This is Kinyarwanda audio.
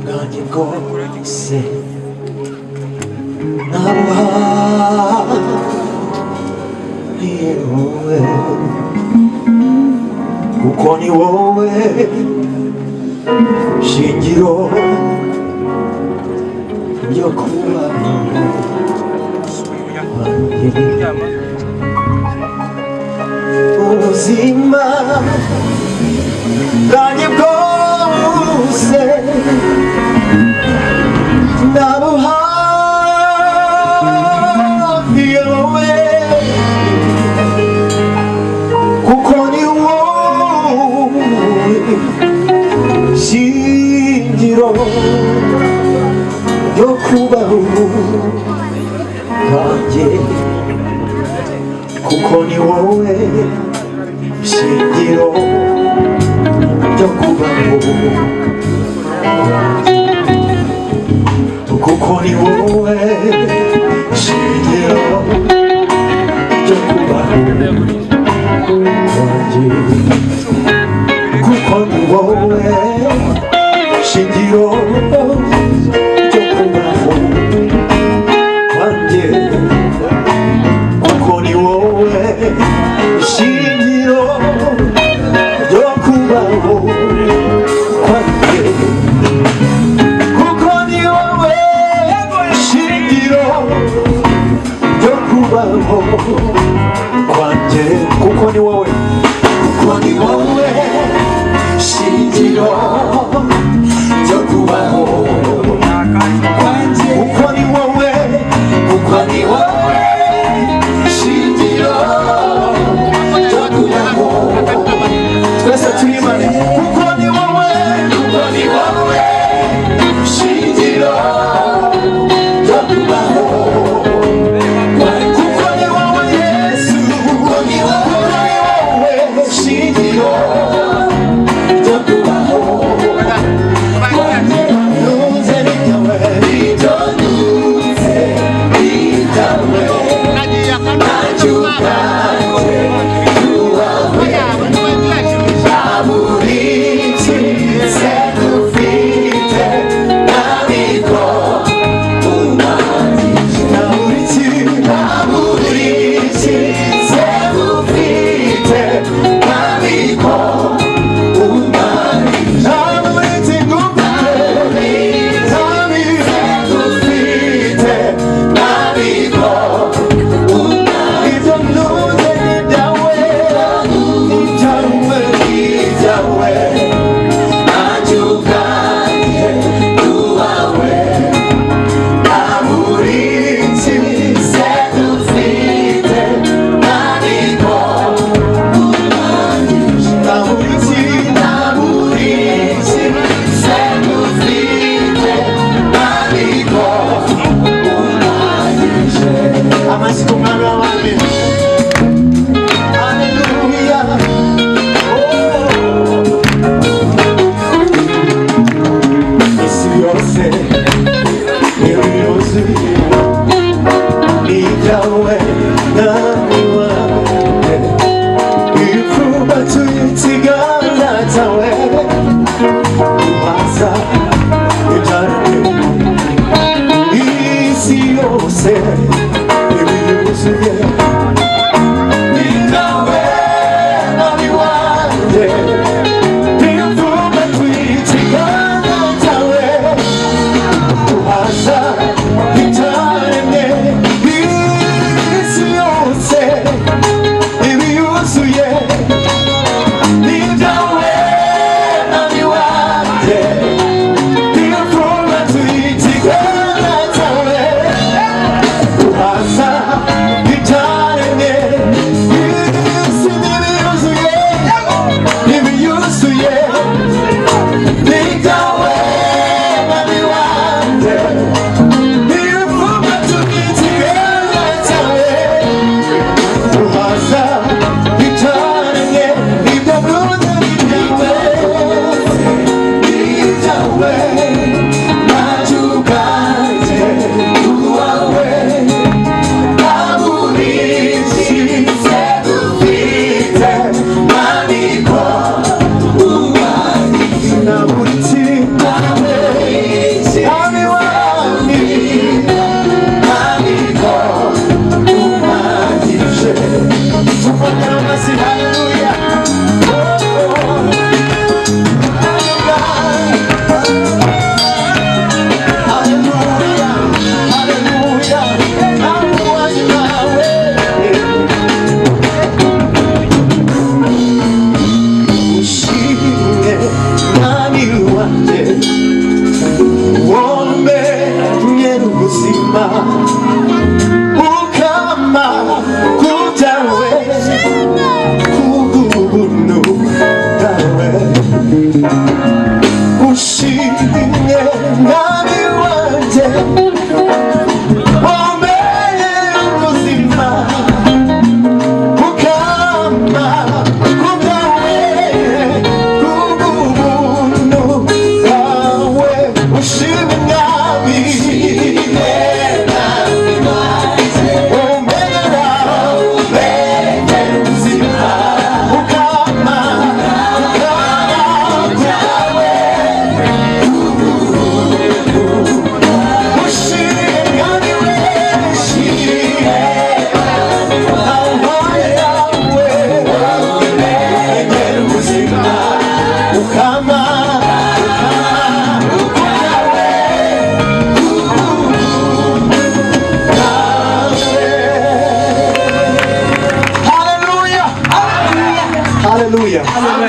nanjye rwose nabuhaye wowe, kuko ni wowe shingiro ryo kubaho ubuzima bwanjye bwose nabuhaye wowe, kuko ni wowe shingiro ryo kubaho kwanjye, kuko ni wowe shingiro ryo kubaho kwanjye, kuko ni wowe shingiro ryo kubaho kwanjye, kuko ni wowe shingiro ryo kubaho kwanjye, kuko ni wowe shingiro ryo kubaho kwanjye, kuko ni wowe shingiro ryo kubaho kwanjye, kuko ni wowe, kuko ni wowe shingiro ryo kubaho kwanjye, kuko ni wowe, kuko ni wowe shingiro ryo kubaho, twese turimane, kuko ni wowe, kuko ni wowe shingiro ryo kubaho, kuko ni wowe Yesu, kuko ni wowe shingiro ryo kubaho kwanjye, nuze bitawe, nuze bitawe, ntacyo ubwanjye tuwawe, ntaburinzi se dufite, ntabiko umwanditse, ntaburinzi se dufite, ntabiko umwanditse, ntaburinzi dufite, ntabiko ibyo nuze ni ibyawe, ibyawe, ibyawe, ntacyo ubwanjye tuwawe, ntaburinzi se dufite, ntabiko umwanditse, ntaburinzi se dufite, ntabiko umwanditse, amashyi ku mwami w'abami, haleluya, isi yose yuzuye ibyawe mwami wanjye, ipfumbatuye ikiganza cyawe, ubaza ibyaremwe, isi yose yuzuye ibyawe mwami wanjye, ipfumbatuye ikiganza cyawe, ubaza ibyaremwe, isi yose yuzuye ibyawe mwami wanjye, ipfumbatuye ikiganza cyawe, ubaza ibyaremwe, isi yuzuye yuzuye ibyawe mwami wanjye, ipfumbatuye ikiganza cyawe, ubaza ibyaremwe, ibyo byose ni ibyawe, ntacyo ubwanjye tuwawe, ntaburinzi se dufite, ntabiko umwanditse, ntaburinzi wanjye wongera ubuzima ukama kubyawe kubw'ubuntu bwawe ushimye mwami wanjye wongera ubuzima ukama kubyawe kubw'ubuntu bwawe ushimye mwami Hallelujah.